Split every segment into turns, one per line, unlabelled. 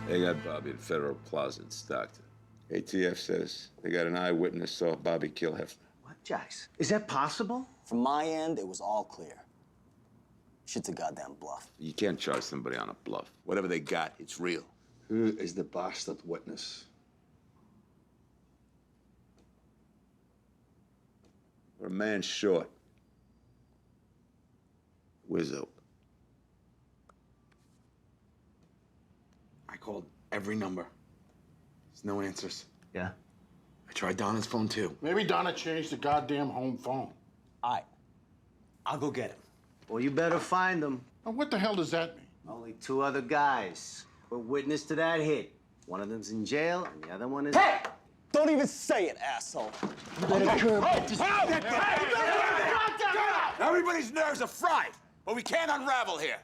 They got Bobby in Federal Plaza in Stockton.
ATF says they got an eyewitness saw Bobby kill Hefner.
What, Jax? Is that possible?
From my end, it was all clear. Shit's a goddamn bluff.
You can't charge somebody on a bluff. Whatever they got, it's real.
Who is the bastard witness?
We're a man short. Where's Opie?
I called every number. There's no answers.
Yeah.
I tried Donna's phone too.
Maybe Donna changed the goddamn home phone.
All right. I'll go get him.
Well, you better find them.
Now, what the hell does that mean?
Only 2 other guys were witness to that hit. One of them's in jail, and the other one is...
Hey! Don't even say it, asshole. You better curb it.
Everybody's nerves are fried, but we can't unravel here.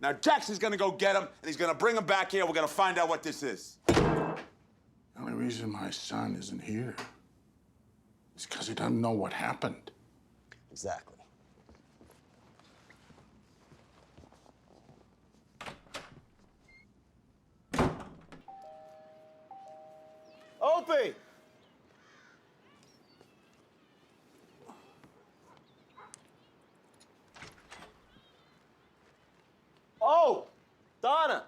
Now, Jackson's gonna go get him, and he's gonna bring him back here. We're gonna find out what this is.
The only reason my son isn't here is because he doesn't know what happened.
Exactly.
Opie! Oh! Donna!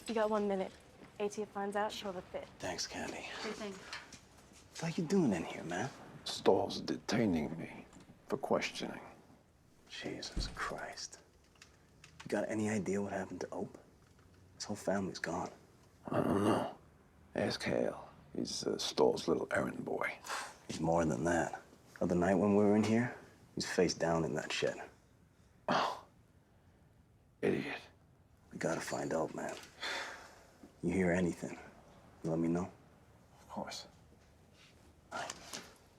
You got 1 minute. ATF finds out, she'll have a fit.
Thanks, Candy.
Sure thing.
What are you doing in here, man?
Stall's detaining me for questioning.
Jesus Christ. You got any idea what happened to Ope? His whole family's gone.
I don't know. Ask Hale. He's Stall's little errand boy.
He's more than that. Other night when we were in here, he's face down in that shed.
Oh, idiot.
We gotta find out, man. You hear anything, you let me know?
Of course.